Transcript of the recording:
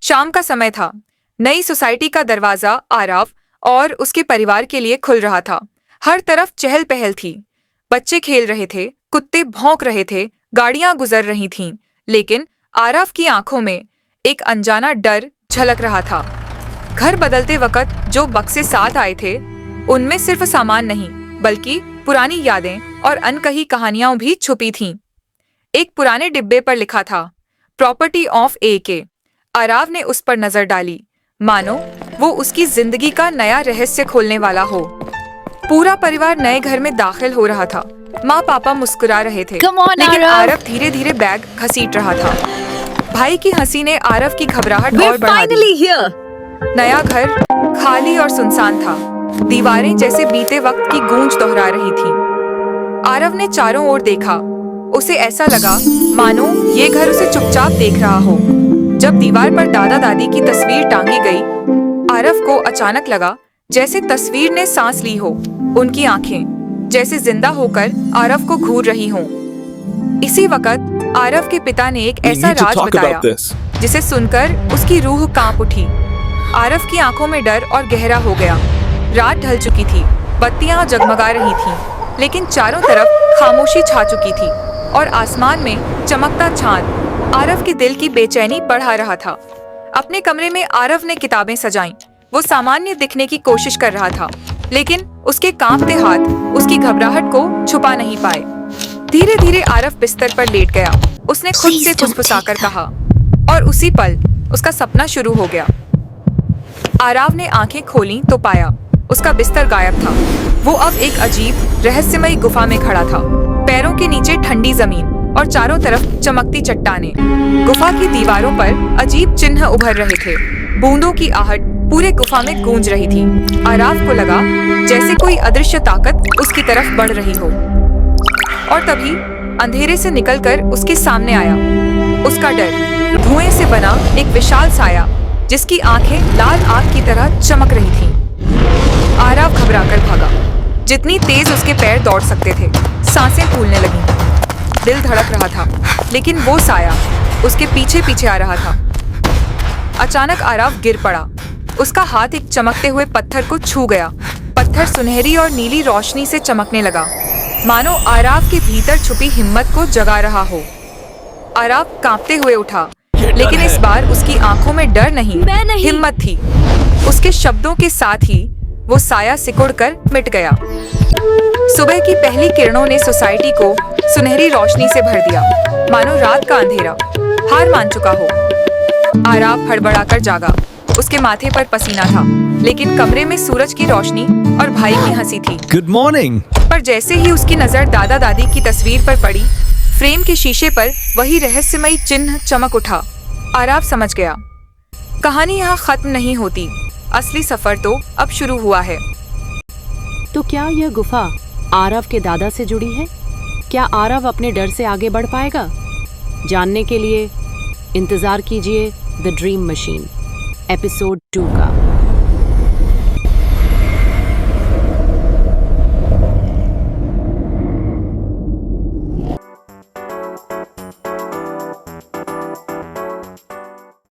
शाम का समय था। नई सोसाइटी का दरवाजा आराव और उसके परिवार के लिए खुल रहा था। हर तरफ चहल पहल थी। बच्चे खेल रहे थे, कुत्ते भौंक रहे थे, गाड़ियां गुजर रही थीं, लेकिन आराव की आंखों में एक अनजाना डर झलक रहा था। घर बदलते वक्त जो बक्से साथ आए थे, उनमें सिर्फ सामान नहीं बल्कि पुरानी यादें और अनकही कहानियां भी छुपी थीं। एक पुराने डिब्बे पर लिखा था, प्रॉपर्टी ऑफ AK। आराव ने उस पर नजर डाली, मानो वो उसकी जिंदगी का नया रहस्य खोलने वाला हो। पूरा परिवार नए घर में दाखिल हो रहा था। माँ पापा मुस्कुरा रहे थे, लेकिन आरव धीरे धीरे बैग घसीट रहा था। भाई की हंसी ने आरव की घबराहट और बढ़ा दी। नया घर खाली और सुनसान था। दीवारें जैसे बीते वक्त की गूंज दोहरा रही थीं। आरव ने चारों ओर देखा। उसे ऐसा लगा मानो ये घर उसे चुपचाप देख रहा हो। जब दीवार पर दादा दादी की तस्वीर टांगी गई, आरव को अचानक लगा जैसे तस्वीर ने सांस ली हो। उनकी आंखें जैसे जिंदा होकर आरव को घूर रही हों। इसी वक्त आरव के पिता ने एक ऐसा राज बताया जिसे सुनकर उसकी रूह कांप उठी। आरव की आंखों में डर और गहरा हो गया। रात ढल चुकी थी, बत्तियां जगमगा रही थीं, लेकिन चारों तरफ खामोशी छा चुकी थी और आसमान में चमकता चांद आरव के दिल की बेचैनी बढ़ा रहा था। अपने कमरे में आरव ने किताबें सजाईं। वो सामान्य दिखने की कोशिश कर रहा था, लेकिन उसके कांपते हाथ उसकी घबराहट को छुपा नहीं पाए। धीरे धीरे आरव बिस्तर पर लेट गया। उसने खुद से फुसफुसाकर कहा, और उसी पल उसका सपना शुरू हो गया। आरव ने आंखें खोलीं तो पाया उसका बिस्तर गायब था। वो अब एक अजीब रहस्यमयी गुफा में खड़ा था। पैरों के नीचे ठंडी जमीन और चारों तरफ चमकती चट्टानें। गुफा की दीवारों पर अजीब चिन्ह उभर रहे थे। बूंदों की आहट पूरे गुफा में गूंज रही थी। आरव को लगा जैसे कोई अदृश्य ताकत उसकी तरफ बढ़ रही हो। और तभी अंधेरे से निकलकर उसके सामने आया उसका डर। धुएं से बना एक विशाल साया जिसकी आंखें लाल आग की तरह चमक रही थीं। आरव घबराकर भागा। जितनी तेज उसके पैर दौड़ सकते थे। सांसें फूलने लगीं। दिल धड़क रहा था, लेकिन वो साया उसके पीछे पीछे आ रहा था। अचानक आरव गिर पड़ा। उसका हाथ एक चमकते हुए पत्थर को छू गया। पत्थर सुनहरी और नीली रोशनी से चमकने लगा, मानो आरव के भीतर छुपी हिम्मत को जगा रहा हो। आरव कांपते हुए उठा, लेकिन इस बार उसकी आंखों में डर नहीं, हिम्मत थी। उसके शब्दों के साथ ही वो साया सिकुड़कर मिट गया। सुबह की पहली किरणों ने सोसाइटी को सुनहरी रोशनी से भर दिया, मानो रात का अंधेरा हार मान चुका हो। आरव हड़बड़ाकर जागा। उसके माथे पर पसीना था, लेकिन कमरे में सूरज की रोशनी और भाई की हंसी थी। Good morning. पर जैसे ही उसकी नजर दादा दादी की तस्वीर पर पड़ी, फ्रेम के शीशे पर वही रहस्यमयी चिन्ह चमक उठा। आरव समझ गया, कहानी यहाँ खत्म नहीं होती। असली सफर तो अब शुरू हुआ है। तो क्या यह गुफा आरव के दादा से जुड़ी है? क्या आरव अपने डर से आगे बढ़ पाएगा? जानने के लिए इंतजार कीजिए द ड्रीम मशीन एपिसोड 2 का।